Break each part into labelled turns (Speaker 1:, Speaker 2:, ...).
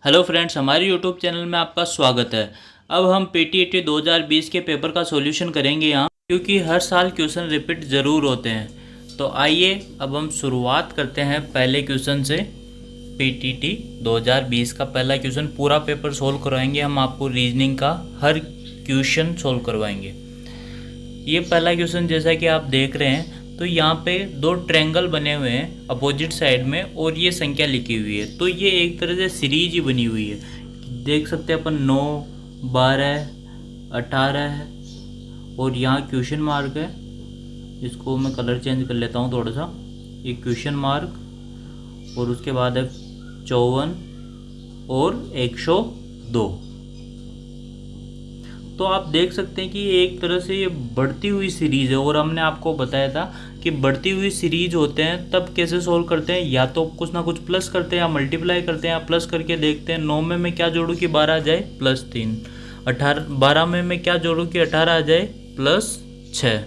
Speaker 1: Hello friends, हमारे YouTube channel में आपका स्वागत है। अब हम पीटीईटी 2020 के पेपर का सॉल्यूशन करेंगे यहाँ, क्योंकि हर साल क्वेश्चन रिपीट ज़रूर होते हैं। तो आइए अब हम शुरुआत करते हैं पहले क्वेश्चन से। पीटीईटी 2020 का पहला क्वेश्चन, पूरा पेपर सोल्व करवाएंगे हम आपको, रीजनिंग का हर क्वेश्चन सोल्व करवाएंगे। ये पहला क्वेश्चन जैसा कि आप देख रहे हैं, तो यहाँ पे दो ट्रायंगल बने हुए हैं अपोजिट साइड में और ये संख्या लिखी हुई है। तो ये एक तरह से सीरीज ही बनी हुई है, देख सकते हैं अपन 9, 12, 18 है और यहाँ क्वेश्चन मार्क है। इसको मैं कलर चेंज कर लेता हूँ थोड़ा सा। ये क्वेश्चन मार्क और उसके बाद है 54 और 102। तो आप देख सकते हैं कि एक तरह से ये बढ़ती हुई सीरीज़ है, और हमने आपको बताया था कि बढ़ती हुई सीरीज होते हैं तब कैसे सोल्व करते हैं, या तो कुछ ना कुछ प्लस करते हैं या मल्टीप्लाई करते हैं या प्लस करके देखते हैं। 9 में मैं क्या जोड़ूँ कि 12 आ जाए +3, 12 में मैं क्या जोड़ूँ कि 18 आ जाए +6,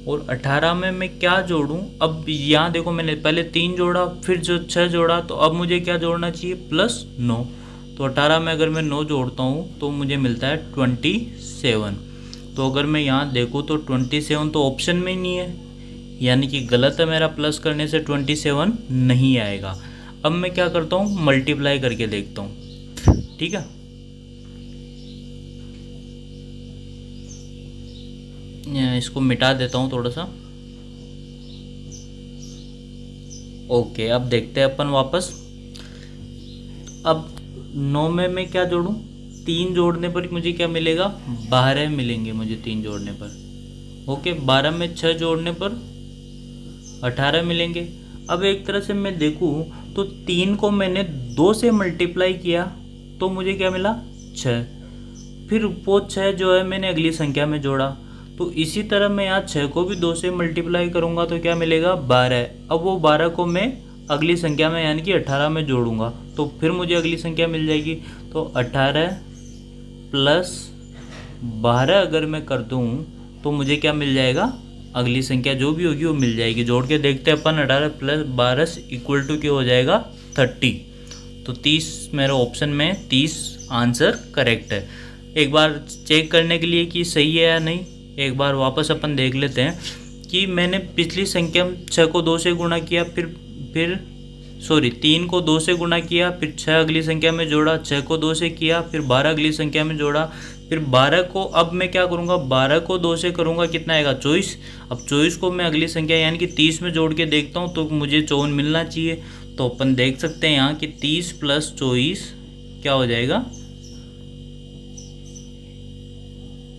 Speaker 1: और 18 में मैं क्या जोड़ूँ। अब यहाँ देखो, मैंने पहले 3 जोड़ा फिर जो 6 जोड़ा, तो अब मुझे क्या जोड़ना चाहिए +9। तो 18 में अगर मैं 9 जोड़ता हूँ तो मुझे मिलता है 27। तो अगर मैं यहाँ देखूँ तो 27 तो ऑप्शन में ही नहीं है, यानी कि गलत है मेरा, प्लस करने से 27 नहीं आएगा। अब मैं क्या करता हूँ, मल्टीप्लाई करके देखता हूँ। ठीक है, इसको मिटा देता हूँ थोड़ा सा। ओके, अब देखते हैं अपन वापस। अब 9 में मैं क्या जोड़ूँ, 3 जोड़ने पर मुझे क्या मिलेगा, 12 मिलेंगे मुझे 3 जोड़ने पर। ओके, 12 में 6 जोड़ने पर 18 मिलेंगे। अब एक तरह से मैं देखूँ तो 3 को मैंने 2 से मल्टीप्लाई किया तो मुझे क्या मिला 6। फिर वो 6 जो है मैंने अगली संख्या में जोड़ा, तो इसी तरह मैं यहाँ 6 को भी 2 से मल्टीप्लाई करूँगा तो क्या मिलेगा 12। अब वो 12 को मैं अगली संख्या में यानी कि 18 में जोड़ूंगा तो फिर मुझे अगली संख्या मिल जाएगी। तो 18 + 12 अगर मैं कर दूँ तो मुझे क्या मिल जाएगा, अगली संख्या जो भी होगी वो मिल जाएगी। जोड़ के देखते हैं अपन, 18 + 12 = क्या हो जाएगा 30। तो 30 मेरे ऑप्शन में 30 आंसर करेक्ट है। एक बार चेक करने के लिए कि सही है या नहीं, एक बार वापस अपन देख लेते हैं कि मैंने पिछली संख्या 6 को 2 से गुणा किया, फिर 3 को 2 से गुणा किया, फिर 6 अगली संख्या में जोड़ा, 6 को 2 से किया, फिर 12 अगली संख्या में जोड़ा, फिर 12 को अब मैं क्या करूँगा, 12 को 2 से करूँगा कितना आएगा 24। अब 24 को मैं अगली संख्या यानी कि 30 में जोड़ के देखता हूँ तो मुझे 54 मिलना चाहिए। तो अपन देख सकते हैं यहाँ कि 30 + 24 क्या हो जाएगा,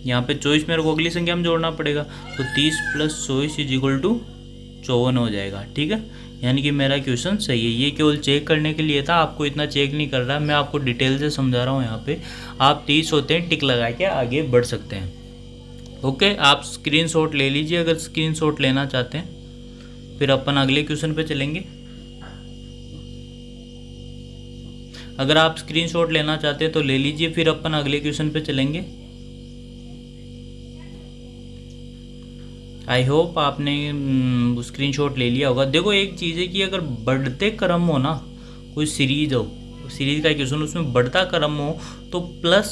Speaker 1: यहाँ पे 24 मेरे को अगली संख्या में जोड़ना पड़ेगा, तो 30 + 24 = 54 हो जाएगा। ठीक है, यानी कि मेरा क्वेश्चन सही है। ये केवल चेक करने के लिए था, आपको इतना चेक नहीं कर रहा, मैं आपको डिटेल से समझा रहा हूँ। यहाँ पे आप 30 होते हैं, टिक लगा के आगे बढ़ सकते हैं। ओके, आप स्क्रीनशॉट ले लीजिए अगर स्क्रीनशॉट लेना चाहते हैं। फिर अपन अगले क्वेश्चन पे चलेंगे। अगर आप स्क्रीनशॉट लेना चाहते हैं तो ले लीजिए, फिर अपन अगले क्वेश्चन पे चलेंगे। आई होप आपने स्क्रीनशॉट ले लिया होगा। देखो, एक चीज़ है कि अगर बढ़ते क्रम हो ना, कोई सीरीज हो, सीरीज का क्वेश्चन उसमें बढ़ता क्रम हो तो प्लस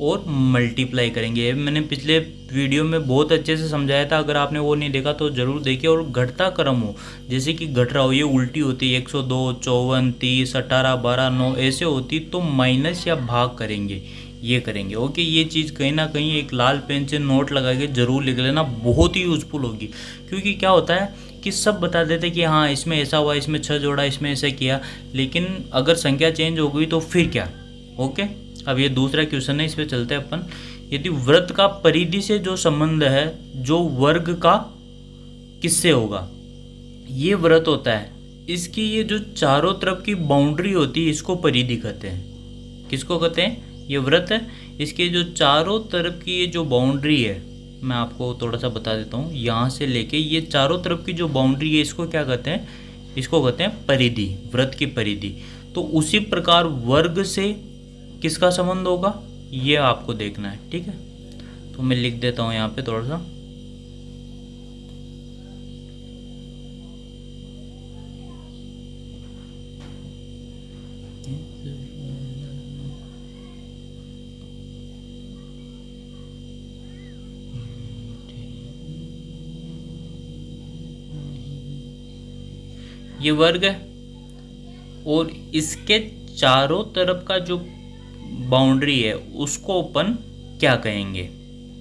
Speaker 1: और मल्टीप्लाई करेंगे। मैंने पिछले वीडियो में बहुत अच्छे से समझाया था, अगर आपने वो नहीं देखा तो ज़रूर देखिए। और घटता क्रम हो, जैसे कि घट रहा हो, ये उल्टी होती है 102, 54, 30, 18, 12, 9 ऐसे होती, तो माइनस या भाग करेंगे, ये करेंगे। ओके, ये चीज़ कहीं ना कहीं एक लाल पेन से नोट लगा के ज़रूर लिख लेना, बहुत ही यूज़फुल होगी। क्योंकि क्या होता है कि सब बता देते कि हाँ इसमें ऐसा हुआ, इसमें 6 जोड़ा, इसमें ऐसा किया, लेकिन अगर संख्या चेंज हो गई तो फिर क्या। ओके, अब ये दूसरा क्वेश्चन है, इस पर चलते हैं अपन। यदि वृत्त का परिधि से जो संबंध है, जो वर्ग का किससे होगा, ये वृत्त होता है, इसकी ये जो चारों तरफ की बाउंड्री होती है इसको परिधि कहते हैं। किसको कहते हैं, ये वृत्त है, इसके जो चारों तरफ की ये जो बाउंड्री है, मैं आपको थोड़ा सा बता देता हूँ। यहाँ से लेके ये चारों तरफ की जो बाउंड्री है इसको क्या कहते हैं, इसको कहते हैं परिधि, वृत्त की परिधि। तो उसी प्रकार वर्ग से किसका संबंध होगा ये आपको देखना है। ठीक है, तो मैं लिख देता हूँ यहाँ पे थोड़ा सा। ये वर्ग है और इसके चारों तरफ का जो बाउंड्री है उसको अपन क्या कहेंगे?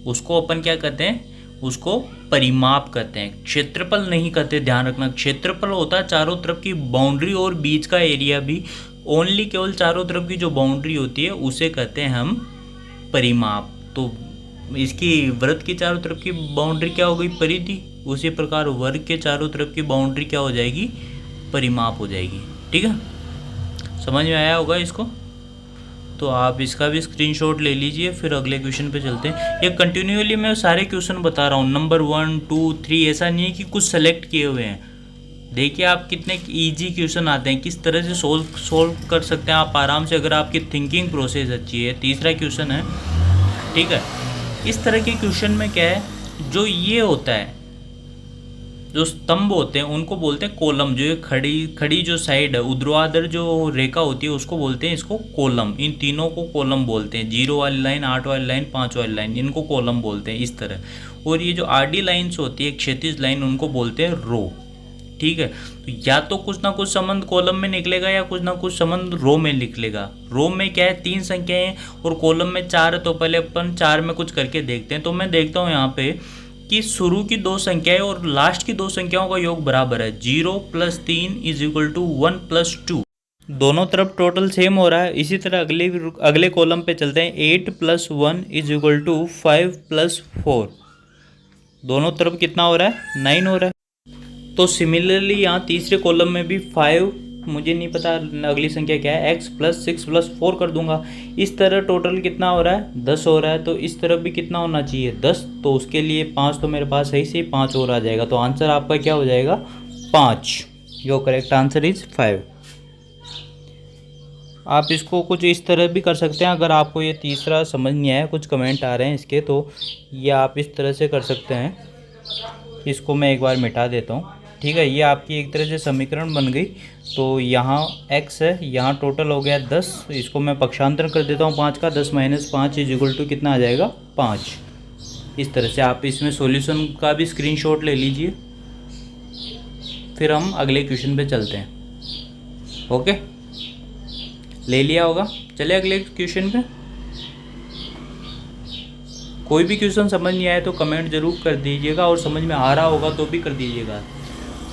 Speaker 1: उसको अपन क्या कहते हैं? उसको परिमाप कहते हैं, क्षेत्रफल नहीं कहते। ध्यान रखना, क्षेत्रफल होता है चारों तरफ की बाउंड्री और बीच का एरिया भी। ओनली केवल चारों तरफ की जो बाउंड्री होती है उसे कहते हैं हम परिमाप। तो इसकी वृत्त की चारों तरफ की बाउंड्री क्या हो गई? परिधि। उसी प्रकार वर्ग के चारों तरफ की बाउंड्री क्या हो जाएगी? परिमाप हो जाएगी। ठीक है, समझ में आया होगा इसको? तो आप इसका भी स्क्रीनशॉट ले लीजिए, फिर अगले क्वेश्चन पे चलते हैं। ये कंटिन्यूअली मैं सारे क्वेश्चन बता रहा हूँ, नंबर 1 2 3, ऐसा नहीं है कि कुछ सेलेक्ट किए हुए हैं। देखिए आप कितने इजी क्वेश्चन आते हैं, किस तरह से सोल्व कर सकते हैं आप आराम से, अगर आपकी थिंकिंग प्रोसेस अच्छी है। तीसरा क्वेश्चन है, ठीक है। इस तरह के क्वेश्चन में क्या है, जो ये होता है, जो स्तंभ होते हैं उनको बोलते हैं कॉलम। जो ये खड़ी जो साइड है, ऊर्ध्वाधर जो रेखा होती है उसको बोलते हैं इसको कॉलम। इन तीनों को कॉलम बोलते हैं। 0 वाली लाइन, 8 वाली लाइन, 5 वाली लाइन, इनको कॉलम बोलते हैं इस तरह। और ये जो आडी लाइन्स होती है, क्षैतिज लाइन, उनको बोलते हैं रो। ठीक है, तो या तो कुछ ना कुछ संबंध कॉलम में निकलेगा या कुछ ना कुछ संबंध रो में निकलेगा। रो में क्या है, 3 संख्याएं हैं और कॉलम में 4 है। तो पहले अपन 4 में कुछ करके देखते हैं। तो मैं देखता हूँ यहाँ पे कि शुरू की 2 संख्याएं और लास्ट की 2 संख्याओं का योग बराबर है। 0 + 3 = 1 + 2। दोनों तरफ टोटल सेम हो रहा है। इसी तरह अगले कॉलम पे चलते हैं। 8 + 1 = 5 + 4। दोनों तरफ कितना हो रहा है? 9 हो रहा है। तो सिमिलरली यहाँ तीसरे कॉलम में भी 5, मुझे नहीं पता अगली संख्या क्या है, x + 6 + 4 कर दूंगा। इस तरह टोटल कितना हो रहा है? 10 हो रहा है। तो इस तरफ भी कितना होना चाहिए? 10। तो उसके लिए 5 तो मेरे पास सही से 5 और आ जाएगा। तो आंसर आपका क्या हो जाएगा? 5। Your correct answer is 5। आप इसको कुछ इस तरह भी कर सकते हैं। अगर आपको ये तीसरा समझ नहीं आया, कुछ कमेंट आ रहे हैं इसके, तो ये आप इस तरह से कर सकते हैं। इसको मैं एक बार मिटा देता हूँ। ठीक है, ये आपकी एक तरह से समीकरण बन गई। तो यहाँ x है, यहाँ टोटल हो गया 10। इसको मैं पक्षांतर कर देता हूँ 5 का। 10 - 5 = कितना आ जाएगा? 5। इस तरह से आप इसमें सॉल्यूशन का भी स्क्रीनशॉट ले लीजिए, फिर हम अगले क्वेश्चन पे चलते हैं। ओके, ले लिया होगा। चलिए अगले क्वेश्चन पे। कोई भी क्वेश्चन समझ नहीं आया तो कमेंट जरूर कर दीजिएगा, और समझ में आ रहा होगा तो भी कर दीजिएगा।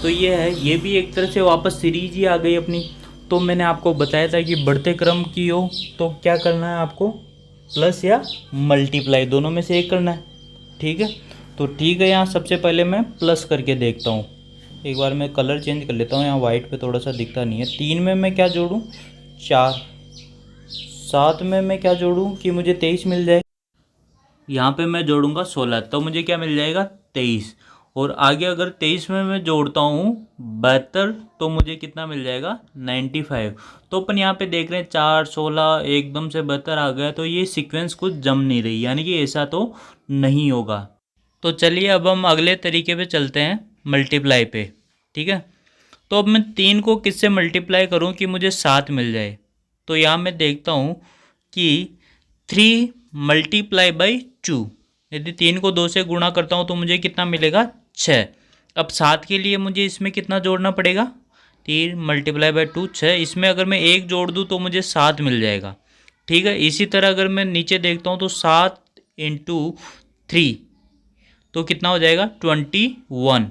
Speaker 1: तो ये है, ये भी एक तरह से वापस सीरीज ही आ गई अपनी। तो मैंने आपको बताया था कि बढ़ते क्रम की हो तो क्या करना है आपको? प्लस या मल्टीप्लाई, दोनों में से एक करना है। ठीक है, तो ठीक है, यहाँ सबसे पहले मैं प्लस करके देखता हूँ। एक बार मैं कलर चेंज कर लेता हूँ, यहाँ वाइट पे थोड़ा सा दिखता नहीं है। 3 में मैं क्या जोड़ूँ? 4। 7 में मैं क्या जोड़ूँ कि मुझे 23 मिल जाए? यहाँ पे मैं जोड़ूंगा 16, तो मुझे क्या मिल जाएगा? 23। और आगे अगर 23 में मैं जोड़ता हूँ 72, तो मुझे कितना मिल जाएगा? 95। तो अपन यहाँ पे देख रहे हैं 4 16 एकदम से 72 आ गया। तो ये सीक्वेंस कुछ जम नहीं रही, यानी कि ऐसा तो नहीं होगा। तो चलिए अब हम अगले तरीके पे चलते हैं, मल्टीप्लाई पे। ठीक है, तो अब मैं 3 को किससे मल्टीप्लाई करूँ कि मुझे 7 मिल जाए? तो यहाँ मैं देखता हूँ कि 3 × 2, यदि 3 को 2 से गुणा करता हूँ तो मुझे कितना मिलेगा? 6। अब 7 के लिए मुझे इसमें कितना जोड़ना पड़ेगा? 3 × 2 6। इसमें अगर मैं 1 जोड़ दूँ तो मुझे 7 मिल जाएगा। ठीक है, इसी तरह अगर मैं नीचे देखता हूँ तो 7 × 3 तो कितना हो जाएगा? 21।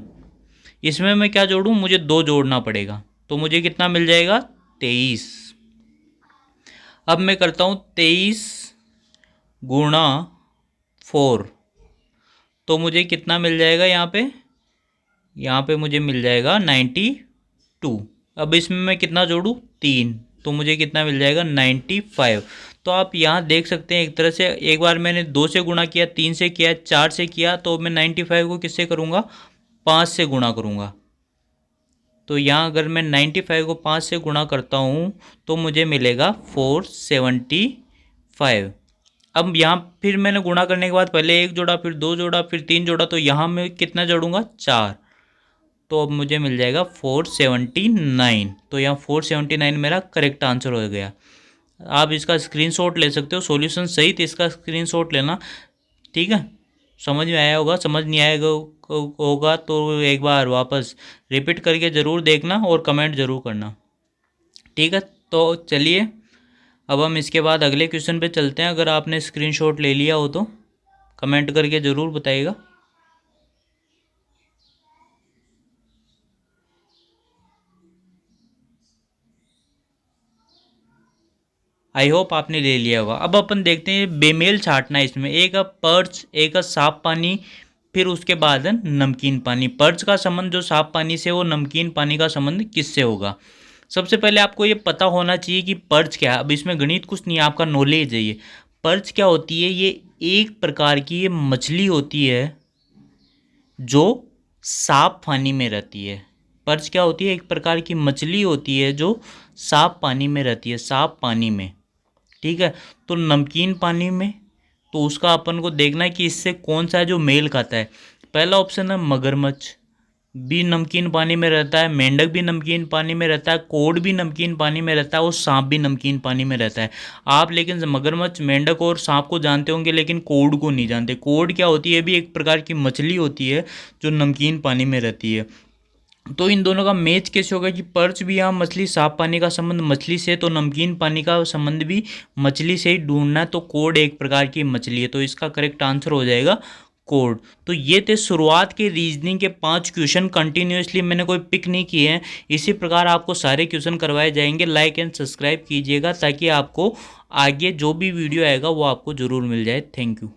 Speaker 1: इसमें मैं क्या जोड़ूँ? मुझे 2 जोड़ना पड़ेगा, तो मुझे कितना मिल जाएगा? 23। अब मैं करता हूँ 23 × 4, तो मुझे कितना मिल जाएगा? यहाँ पे मुझे मिल जाएगा 92। अब इसमें मैं कितना जोड़ूँ? 3, तो मुझे कितना मिल जाएगा? 95। तो आप यहाँ देख सकते हैं, एक तरह से एक बार मैंने 2 से गुणा किया, 3 से किया, 4 से किया, तो मैं 95 को किससे करूँगा? 5 से गुणा करूँगा। तो यहाँ अगर मैं 95 को 5 से गुणा करता हूँ तो मुझे मिलेगा 475। अब यहाँ फिर मैंने गुणा करने के बाद पहले 1 जोड़ा, फिर 2 जोड़ा, फिर 3 जोड़ा, तो यहाँ मैं कितना जोड़ूंगा? 4। तो अब मुझे मिल जाएगा 479। तो यहाँ 479 मेरा करेक्ट आंसर हो गया। आप इसका स्क्रीनशॉट ले सकते हो, सॉल्यूशन सहित इसका स्क्रीनशॉट लेना, ठीक है। समझ में आया होगा, समझ नहीं आएगा होगा तो एक बार वापस रिपीट करके ज़रूर देखना और कमेंट ज़रूर करना, ठीक है। तो चलिए अब हम इसके बाद अगले क्वेश्चन पे चलते हैं। अगर आपने स्क्रीनशॉट ले लिया हो तो कमेंट करके ज़रूर बताइएगा। आई होप आपने ले लिया होगा। अब अपन देखते हैं बेमेल छाटना है इसमें। एक पर्च, एक साफ पानी, फिर उसके बाद नमकीन पानी। पर्च का संबंध जो साफ पानी से, वो नमकीन पानी का संबंध किससे होगा। सबसे पहले आपको ये पता होना चाहिए कि पर्च क्या है। अब इसमें गणित कुछ नहीं है, आपका नॉलेज है ये। पर्च क्या होती है, ये एक प्रकार की ये मछली होती है जो साफ पानी में रहती है। पर्च क्या होती है, एक प्रकार की मछली होती है जो साफ पानी में रहती है, साफ पानी में, ठीक है। तो नमकीन पानी में, तो उसका अपन को देखना है कि इससे कौन सा है जो मेल खाता है। पहला ऑप्शन है मगरमच्छ, भी नमकीन पानी में रहता है, मेंढक भी नमकीन पानी में रहता है, कोड भी नमकीन पानी में रहता है और सांप भी नमकीन पानी में रहता है। आप लेकिन मगरमच्छ, मेंढक और सांप को जानते होंगे लेकिन कोड को नहीं जानते। कोड क्या होती है, भी एक प्रकार की मछली होती है जो नमकीन पानी में रहती है। तो इन दोनों का मैच कैसे होगा कि पर्च भी यहाँ मछली, साफ पानी का संबंध मछली से, तो नमकीन पानी का संबंध भी मछली से ही ढूंढना है। तो कोड एक प्रकार की मछली है, तो इसका करेक्ट आंसर हो जाएगा कोड। तो ये थे शुरुआत के रीजनिंग के 5 क्वेश्चन। कंटिन्यूसली मैंने कोई पिक नहीं किए हैं, इसी प्रकार आपको सारे क्वेश्चन करवाए जाएंगे। लाइक एंड सब्सक्राइब कीजिएगा ताकि आपको आगे जो भी वीडियो आएगा वो आपको ज़रूर मिल जाए। Thank you.